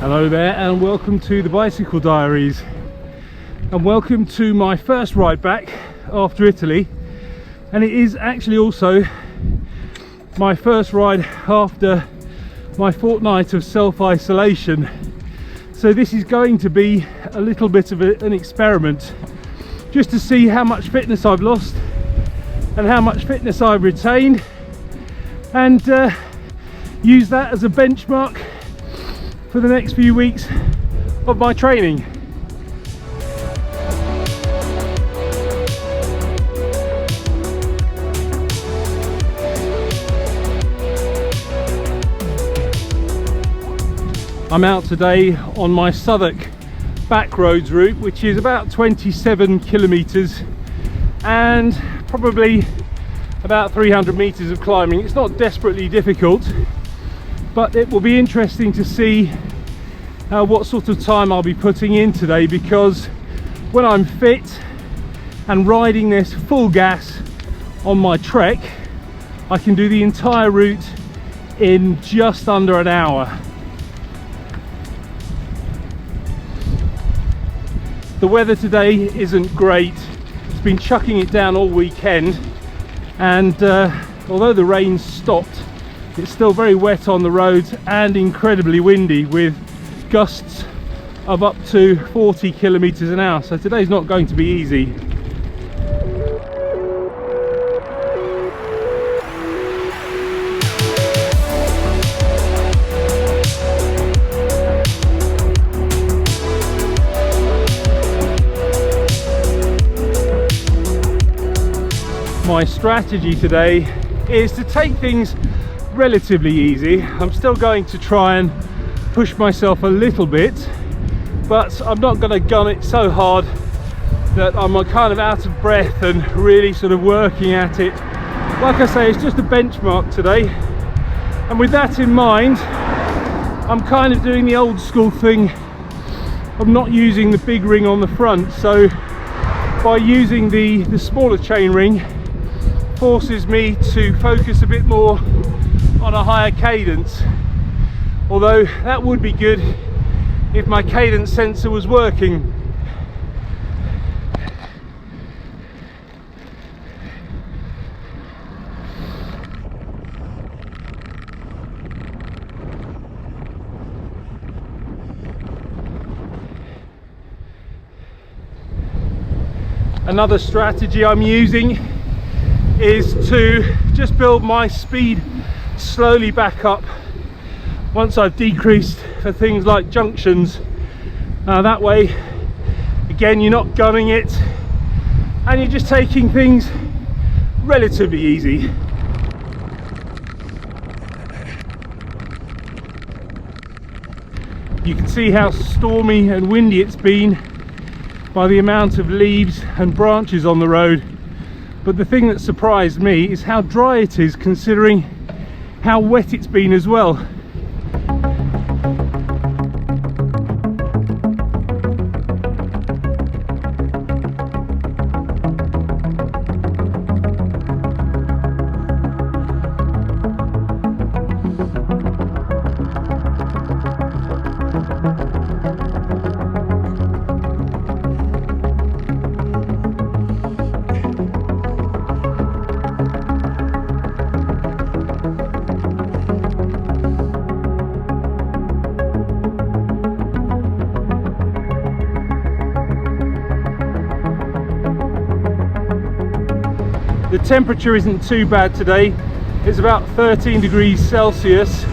Hello there and welcome to the Bicycle Diaries, and welcome to my first ride back after Italy, and it is actually also my first ride after my fortnight of self-isolation. So this is going to be a little bit of an experiment just to see how much fitness I've lost and how much fitness I've retained, and use that as a benchmark for the next few weeks of my training. I'm out today on my Southwick back roads route, which is about 27 kilometers and probably about 300 meters of climbing. It's not desperately difficult, but it will be interesting to see what sort of time I'll be putting in today, because when I'm fit and riding this full gas on my trek, I can do the entire route in just under an hour. The weather today isn't great. It's been chucking it down all weekend, and although the rain stopped, it's still very wet on the roads and incredibly windy, with gusts of up to 40 kilometers an hour. So today's not going to be easy. My strategy today is to take things relatively easy. I'm still going to try and push myself a little bit, but I'm not going to gun it so hard that I'm kind of out of breath and really sort of working at it. Like I say, it's just a benchmark today, and with that in mind, I'm kind of doing the old school thing of not using the big ring on the front. So by using the smaller chain ring, forces me to focus a bit more on a higher cadence, although that would be good if my cadence sensor was working. Another strategy I'm using is to just build my speed slowly back up once I've decreased for things like junctions. That way, again, you're not gunning it and you're just taking things relatively easy. You can see how stormy and windy it's been by the amount of leaves and branches on the road. But the thing that surprised me is how dry it is, considering how wet it's been as well. The temperature isn't too bad today. It's about 13 degrees Celsius.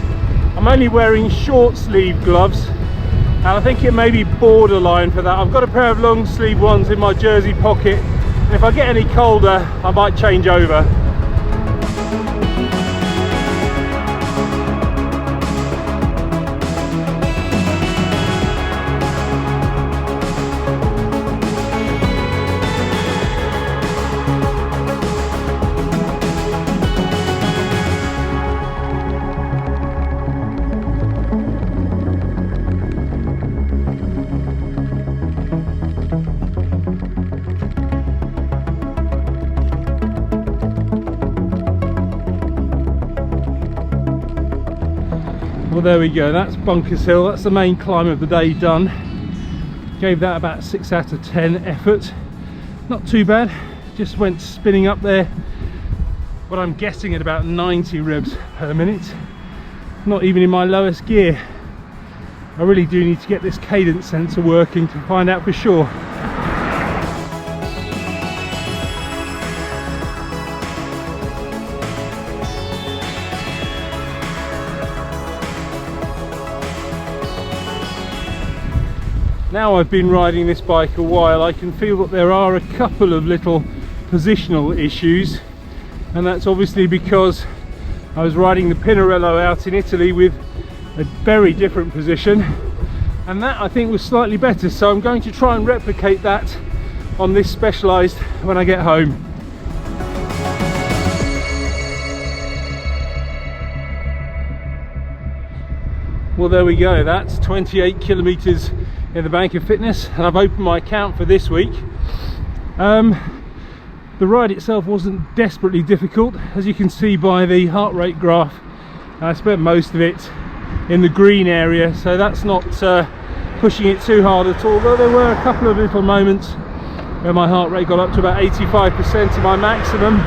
I'm only wearing short sleeve gloves, and I think it may be borderline for that. I've got a pair of long sleeve ones in my jersey pocket, and if I get any colder I might change over. there we go, that's Bunkers Hill. That's the main climb of the day done. Gave that about 6 out of 10 effort. Not too bad. Just went spinning up there, what I'm guessing at about 90 revs per minute. Not even in my lowest gear. I really do need to get this cadence sensor working to find out for sure. Now I've been riding this bike a while, I can feel that there are a couple of little positional issues, and that's obviously because I was riding the Pinarello out in Italy with a very different position, and that I think was slightly better, so I'm going to try and replicate that on this Specialized when I get home. Well, there we go, that's 28 kilometers in the bank of fitness, and I've opened my account for this week. The ride itself wasn't desperately difficult, as you can see by the heart rate graph. I spent most of it in the green area, so that's not pushing it too hard at all, though there were a couple of little moments where my heart rate got up to about 85% of my maximum.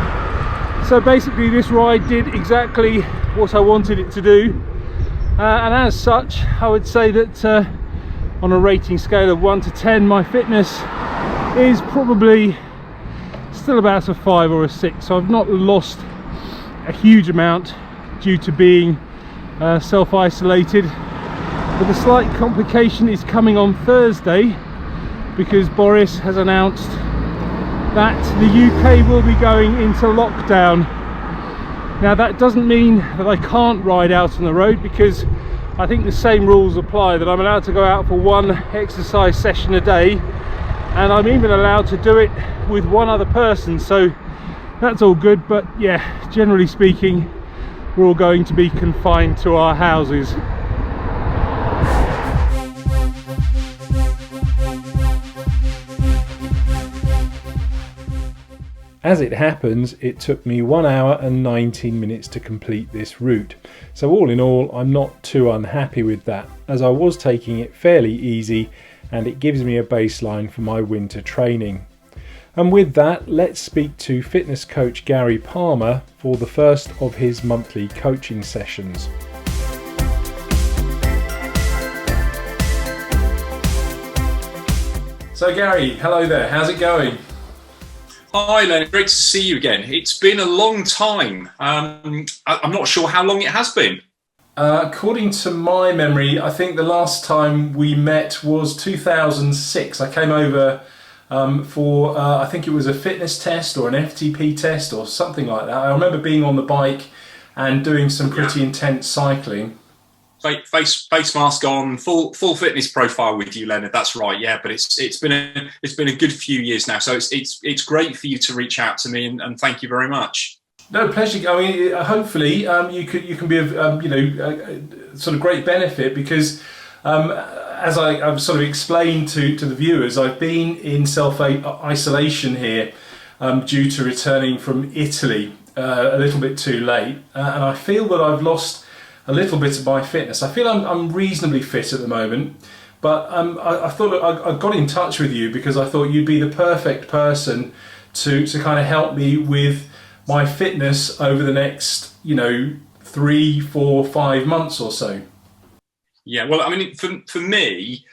So basically this ride did exactly what I wanted it to do, and as such I would say that on a rating scale of 1 to 10, my fitness is probably still about a 5 or a 6. So I've not lost a huge amount due to being self-isolated. But the slight complication is coming on Thursday, because Boris has announced that the UK will be going into lockdown. Now that doesn't mean that I can't ride out on the road, because I think the same rules apply, that I'm allowed to go out for 1 exercise session a day, and I'm even allowed to do it with 1 other person, so that's all good. But yeah, generally speaking, we're all going to be confined to our houses. As it happens, it took me 1 hour and 19 minutes to complete this route. So all in all, I'm not too unhappy with that, as I was taking it fairly easy, and it gives me a baseline for my winter training. And with that, let's speak to fitness coach Garry Palmer for the first of his monthly coaching sessions. So Garry, hello there, how's it going? Hi Leonard, great to see you again. It's been a long time. I'm not sure how long it has been. According to my memory, I think the last time we met was 2006. I came over for, I think it was a fitness test or an FTP test or something like that. I remember being on the bike and doing some pretty intense cycling. Face mask on, full fitness profile with you, Leonard. That's right, yeah. But it's been a good few years now, so it's great for you to reach out to me, and thank you very much. No, pleasure. I mean, hopefully you can be of sort of great benefit, because as I've sort of explained to the viewers, I've been in self-isolation here due to returning from Italy a little bit too late, and I feel that I've lost a little bit of my fitness. I feel I'm reasonably fit at the moment, but I thought I got in touch with you because I thought you'd be the perfect person to kind of help me with my fitness over the next 3, 4, 5 months or so. Yeah, well, I mean, for me,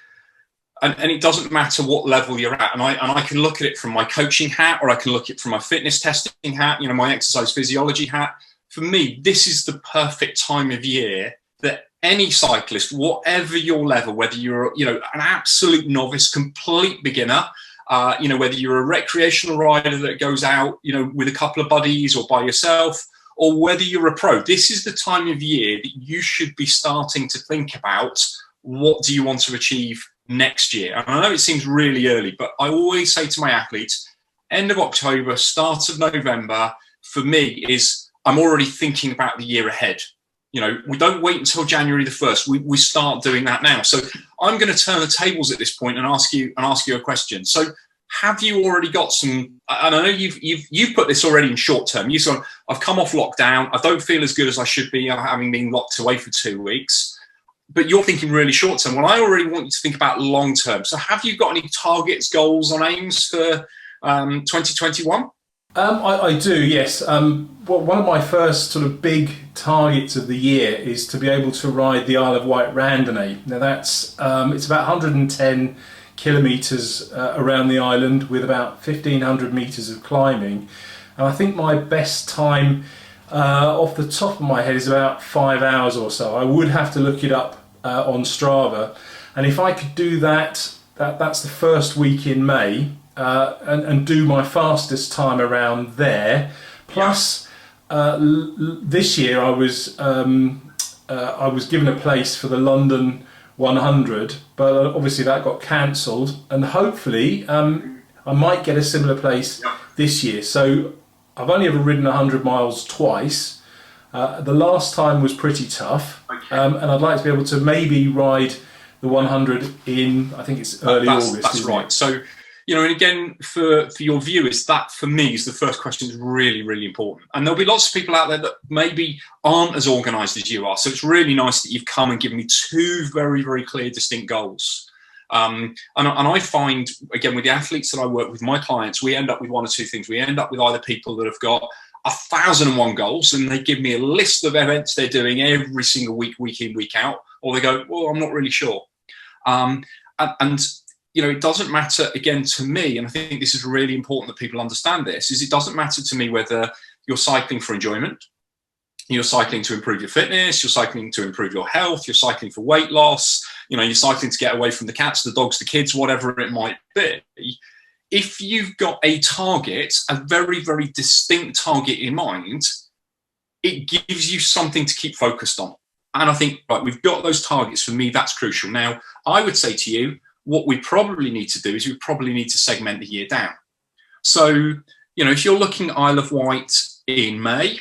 and it doesn't matter what level you're at, and I can look at it from my coaching hat, or I can look at it from my fitness testing hat, my exercise physiology hat. For me, this is the perfect time of year that any cyclist, whatever your level, whether you're an absolute novice, complete beginner, whether you're a recreational rider that goes out with a couple of buddies or by yourself, or whether you're a pro, this is the time of year that you should be starting to think about what do you want to achieve next year. And I know it seems really early, but I always say to my athletes, end of October, start of November, for me is I'm already thinking about the year ahead. We don't wait until January the 1st. We start doing that now. So I'm going to turn the tables at this point and ask you a question. So have you already got some? And I know you've put this already in short term. You said, I've come off lockdown. I don't feel as good as I should be, having been locked away for 2 weeks. but you're thinking really short term. Well, I already want you to think about long term. So have you got any targets, goals, and aims for 2021? I do, yes. One of my first sort of big targets of the year is to be able to ride the Isle of Wight randonnée. Now that's it's about 110 kilometres around the island with about 1,500 metres of climbing, and I think my best time off the top of my head is about 5 hours or so. I would have to look it up on Strava, and if I could do that's the first week in May. And do my fastest time around there. Plus, this year I was given a place for the London 100, but obviously that got cancelled. And hopefully, I might get a similar place this year. So I've only ever ridden 100 miles twice. The last time was pretty tough, and I'd like to be able to maybe ride the 100 in, I think it's early August. That's right. So, and again, for your viewers, that for me is the first question is really, really important. And there'll be lots of people out there that maybe aren't as organised as you are. So it's really nice that you've come and given me two very, very clear, distinct goals. And I find, again, with the athletes that I work with, my clients, we end up with one or two things. We end up with either people that have got 1,001 goals and they give me a list of events they're doing every single week, week in, week out, or they go, well, I'm not really sure. It doesn't matter, again, to me, and I think this is really important that people understand this, is it doesn't matter to me whether you're cycling for enjoyment, you're cycling to improve your fitness, you're cycling to improve your health, you're cycling for weight loss, you're cycling to get away from the cats, the dogs, the kids, whatever it might be. If you've got a target, a very, very distinct target in mind, it gives you something to keep focused on. And I think, right, we've got those targets. For me, that's crucial. Now, I would say to you, what we probably need to do is we probably need to segment the year down. So, if you're looking at Isle of Wight in May,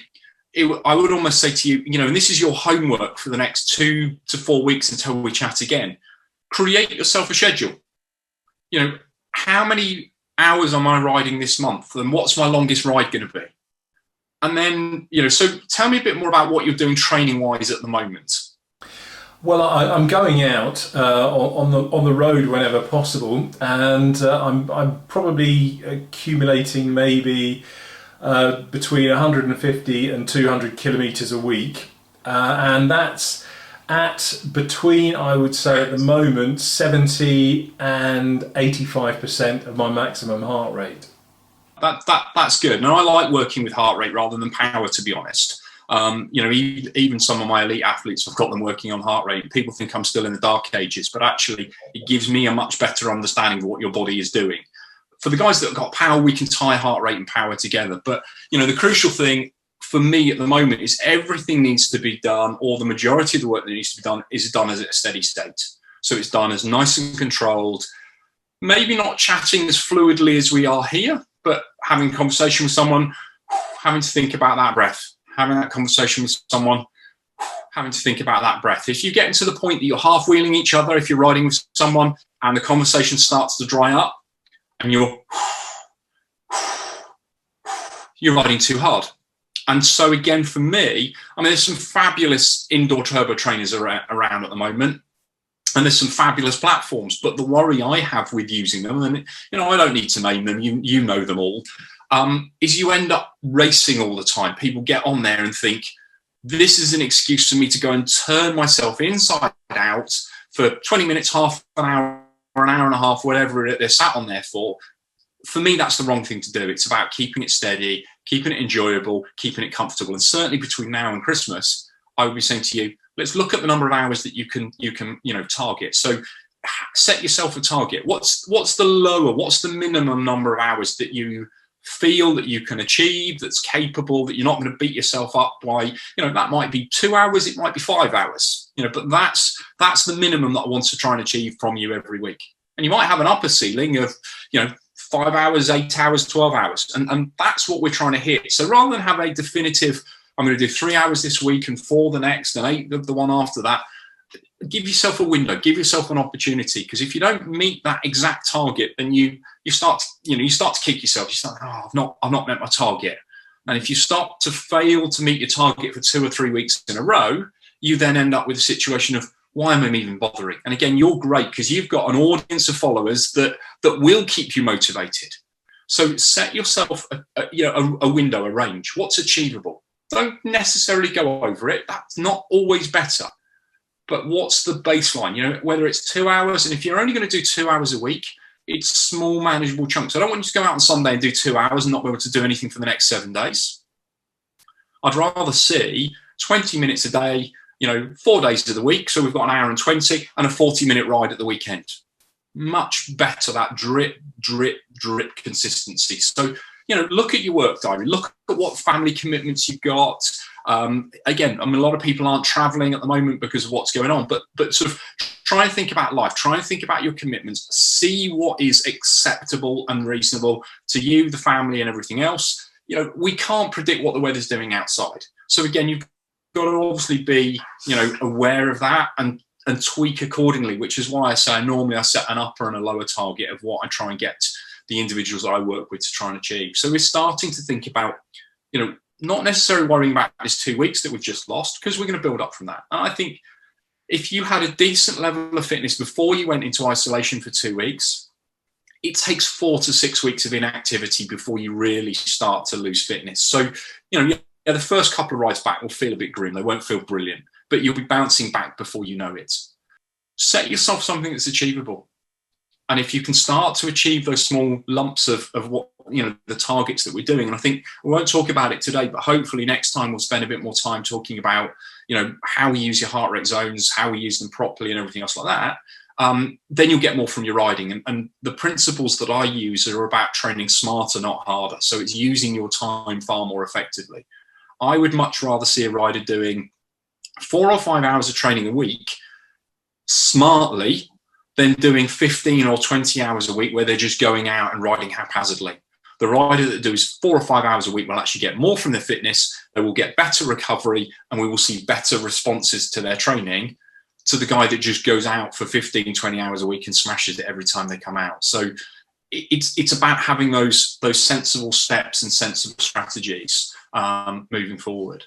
I would almost say to you, and this is your homework for the next 2 to 4 weeks until we chat again, create yourself a schedule. How many hours am I riding this month? And what's my longest ride going to be? And then, so tell me a bit more about what you're doing training-wise at the moment. Well, I'm going out on the road whenever possible, and I'm probably accumulating maybe between 150 and 200 kilometres a week, and that's at between, I would say at the moment, 70 and 85% of my maximum heart rate. That's good. Now, I like working with heart rate rather than power, to be honest. Even some of my elite athletes, I've got them working on heart rate. People think I'm still in the dark ages, but actually it gives me a much better understanding of what your body is doing. For the guys that have got power, we can tie heart rate and power together. But, the crucial thing for me at the moment is everything needs to be done, or the majority of the work that needs to be done is done as a steady state. So it's done as nice and controlled, maybe not chatting as fluidly as we are here, but having a conversation with someone, having to think about that breath. Having that conversation with someone, having to think about that breath. If you get into the point that you're half wheeling each other, if you're riding with someone and the conversation starts to dry up and you're riding too hard. And so again, for me, there's some fabulous indoor turbo trainers around at the moment. And there's some fabulous platforms, but the worry I have with using them, and I don't need to name them, you know them all, is you end up racing all the time. People get on there and think, this is an excuse for me to go and turn myself inside out for 20 minutes, half an hour, or an hour and a half, whatever they're sat on there for. For me, that's the wrong thing to do. It's about keeping it steady, keeping it enjoyable, keeping it comfortable. And certainly between now and Christmas, I would be saying to you, let's look at the number of hours that you can target. So set yourself a target. What's the minimum number of hours that you feel that you can achieve, that's capable, that you're not going to beat yourself up by, that might be 2 hours, it might be 5 hours, but that's the minimum that I want to try and achieve from you every week. And you might have an upper ceiling of, 5 hours, 8 hours, 12 hours. And that's what we're trying to hit. So rather than have a definitive, I'm going to do 3 hours this week and 4 the next and 8 the one after that, give yourself a window, give yourself an opportunity. Because if you don't meet that exact target, then you start to kick yourself. You start, I've not met my target. And if you start to fail to meet your target for 2 or 3 weeks in a row, you then end up with a situation of, why am I even bothering? And again, you're great because you've got an audience of followers that will keep you motivated. So set yourself a window, a range. What's achievable? Don't necessarily go over it. That's not always better. But what's the baseline? You know, whether it's 2 hours, and if you're only going to do 2 hours a week, it's small, manageable chunks. I don't want you to go out on Sunday and do 2 hours and not be able to do anything for the next 7 days. I'd rather see 20 minutes a day, 4 days of the week. So we've got an hour and 20 and a 40-minute ride at the weekend. Much better, that drip, drip, drip consistency. So, look at your work diary. Look at what family commitments you've got. Again, a lot of people aren't traveling at the moment because of what's going on, but sort of try and think about life. Try and think about your commitments. See what is acceptable and reasonable to you, the family, and everything else. We can't predict what the weather's doing outside. So again, you've got to obviously be, aware of that and tweak accordingly, which is why I say normally I set an upper and a lower target of what I try and get the individuals that I work with to try and achieve. So we're starting to think about, not necessarily worrying about this 2 weeks that we've just lost, because we're going to build up from that. And I think if you had a decent level of fitness before you went into isolation for 2 weeks, it takes 4 to 6 weeks of inactivity before you really start to lose fitness. So, the first couple of rides back will feel a bit grim. They won't feel brilliant, but you'll be bouncing back before you know it. Set yourself something that's achievable. And if you can start to achieve those small lumps of what, the targets that we're doing, and I think we won't talk about it today, but hopefully next time we'll spend a bit more time talking about, how we use your heart rate zones, how we use them properly and everything else like that. Then you'll get more from your riding. And the principles that I use are about training smarter, not harder. So it's using your time far more effectively. I would much rather see a rider doing 4 or 5 hours of training a week smartly than doing 15 or 20 hours a week where they're just going out and riding haphazardly. The rider that does 4 or 5 hours a week will actually get more from their fitness, they will get better recovery, and we will see better responses to their training to the guy that just goes out for 15, 20 hours a week and smashes it every time they come out. So it's about having those sensible steps and sensible strategies moving forward.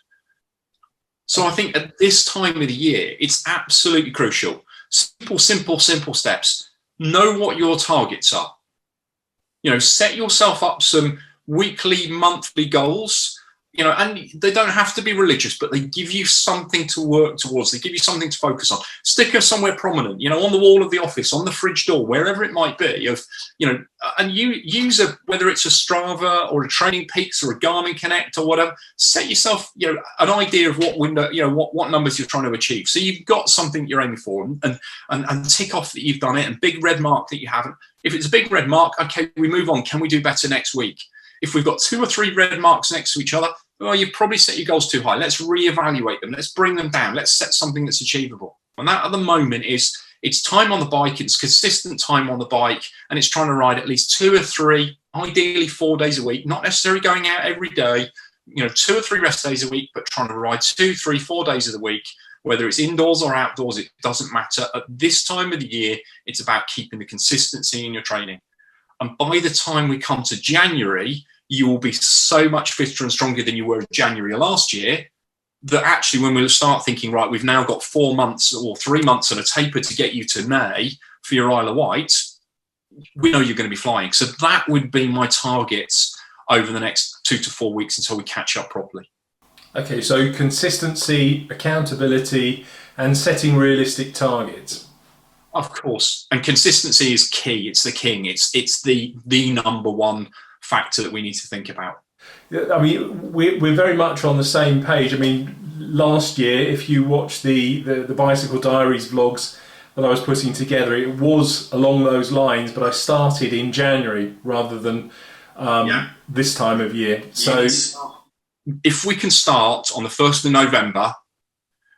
So I think at this time of the year, it's absolutely crucial. Simple steps. Know what your targets are. Set yourself up some weekly, monthly goals, and they don't have to be religious, but they give you something to work towards. They give you something to focus on. Stick her somewhere prominent, on the wall of the office, on the fridge door, wherever it might be, and you use whether it's a Strava or a Training Peaks or a Garmin Connect or whatever, set yourself, an idea of what window, what numbers you're trying to achieve. So you've got something you're aiming for and tick off that you've done it, and big red mark that you haven't. If it's a big red mark, okay, we move on. Can we do better next week? If we've got 2 or 3 red marks next to each other, well, you've probably set your goals too high. Let's reevaluate them. Let's bring them down. Let's set something that's achievable. And that at the moment it's time on the bike. It's consistent time on the bike, and it's trying to ride at least 2 or 3, ideally 4 days a week, not necessarily going out every day, 2 or 3 rest days a week, but trying to ride 2, 3, 4 days of the week, whether it's indoors or outdoors, it doesn't matter. At this time of the year, it's about keeping the consistency in your training. And by the time we come to January, you will be so much fitter and stronger than you were in January last year that actually when we'll start thinking, right, we've now got 4 months or 3 months and a taper to get you to May for your Isle of Wight, we know you're going to be flying. So that would be my targets over the next 2 to 4 weeks until we catch up properly. Okay, so consistency, accountability, and setting realistic targets. Of course, and consistency is key. It's the king. It's the number one factor that we need to think about. I mean, we're very much on the same page. I mean, last year, if you watch the Bicycle Diaries vlogs that I was putting together, it was along those lines, but I started in January rather than this time of year. So if we can start on the 1st of November,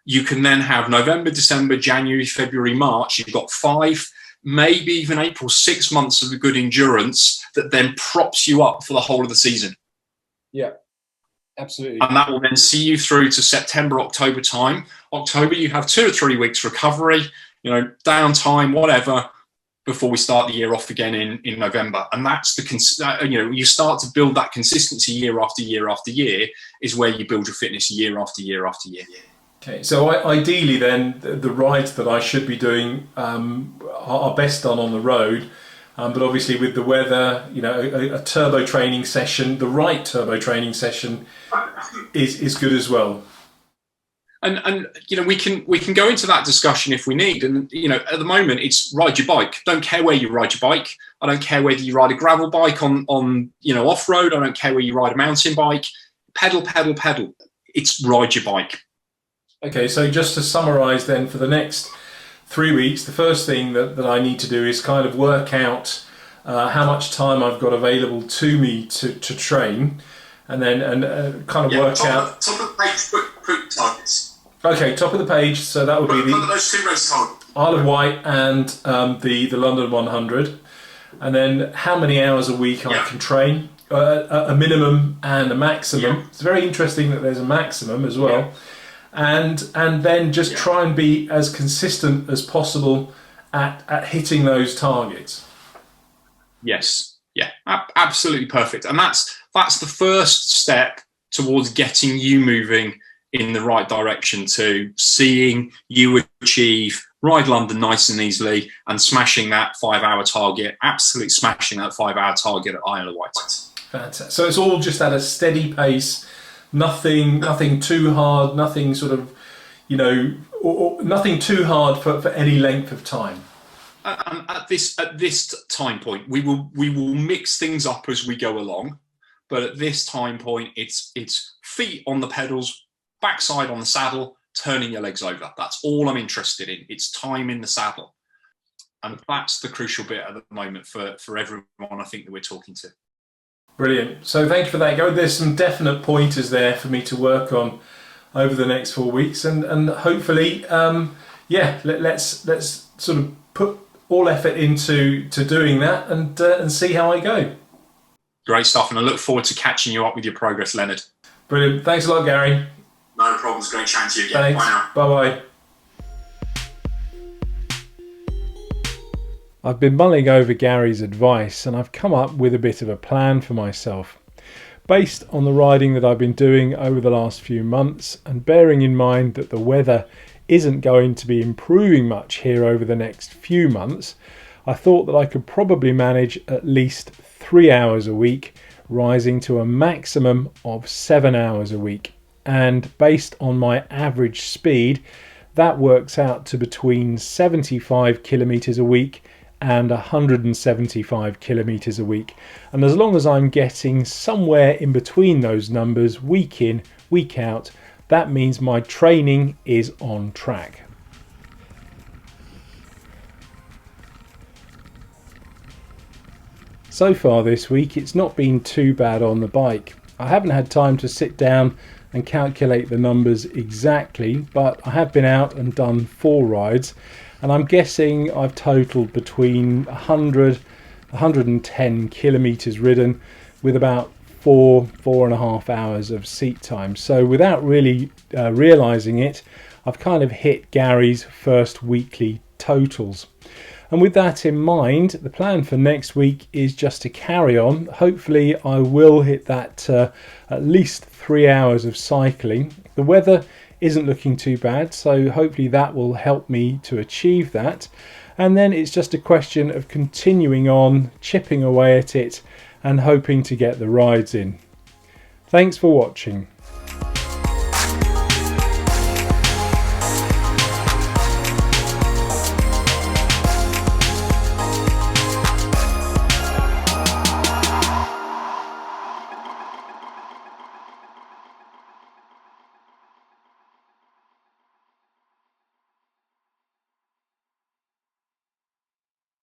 you can then have November, December, January, February, March. You've got 5, maybe even April, 6 months of a good endurance that then props you up for the whole of the season. Yeah, absolutely. And that will then see you through to September, October time. October, you have 2 or 3 weeks recovery, downtime, whatever, before we start the year off again in November. And that's you start to build that consistency year after year after year is where you build your fitness year after year after year. Okay, so ideally then the rides that I should be doing are best done on the road, but obviously with the weather, you know, a turbo training session, the right turbo training session is good as well. And you know, we can go into that discussion if we need. And you know, at the moment, it's ride your bike. Don't care where you ride your bike. I don't care whether you ride a gravel bike on you know, off road. I don't care where you ride a mountain bike. Pedal, pedal, pedal. It's ride your bike. Okay, so just to summarise then, for the next 3 weeks, the first thing that I need to do is kind of work out how much time I've got available to me to train, and then kind of work out. Top of the page, quick targets. Okay, top of the page, so that would be those 2 race targets. Isle of Wight and the London 100, and then how many hours a week I can train, a minimum and a maximum. It's very interesting that there's a maximum as well, and then just try and be as consistent as possible at hitting those targets. Yes, yeah, absolutely perfect, and that's the first step towards getting you moving in the right direction to seeing you achieve Ride London nice and easily and smashing that 5-hour target, absolutely smashing that 5-hour target at Isle of Wight. Fantastic. So it's all just at a steady pace, nothing too hard, nothing sort of, you know, or nothing too hard for any length of time. At this time point, we will mix things up as we go along, but at this time point, it's feet on the pedals, backside on the saddle, turning your legs over. That's all I'm interested in. It's time in the saddle. And that's the crucial bit at the moment for everyone I think that we're talking to. Brilliant. So thank you for that, Garry. There's some definite pointers there for me to work on over the next 4 weeks, and hopefully, let's sort of put all effort into doing that and see how I go. Great stuff, and I look forward to catching you up with your progress, Leonard. Brilliant. Thanks a lot, Garry. No problems. Great chatting to you again. Thanks. Bye now. Bye-bye. I've been mulling over Garry's advice, and I've come up with a bit of a plan for myself. Based on the riding that I've been doing over the last few months, and bearing in mind that the weather isn't going to be improving much here over the next few months, I thought that I could probably manage at least 3 hours a week, rising to a maximum of 7 hours a week. And based on my average speed, that works out to between 75 kilometers a week and 175 kilometers a week. And as long as I'm getting somewhere in between those numbers week in, week out, that means my training is on track. So far this week, it's not been too bad on the bike. I haven't had time to sit down and calculate the numbers exactly, but I have been out and done 4 rides, and I'm guessing I've totaled between 110 kilometers ridden with about 4.5 hours of seat time. So without really realizing it, I've kind of hit Garry's first weekly totals. And with that in mind, the plan for next week is just to carry on. Hopefully I will hit that at least 3 hours of cycling. The weather isn't looking too bad, so hopefully that will help me to achieve that. And then it's just a question of continuing on, chipping away at it, and hoping to get the rides in. Thanks for watching.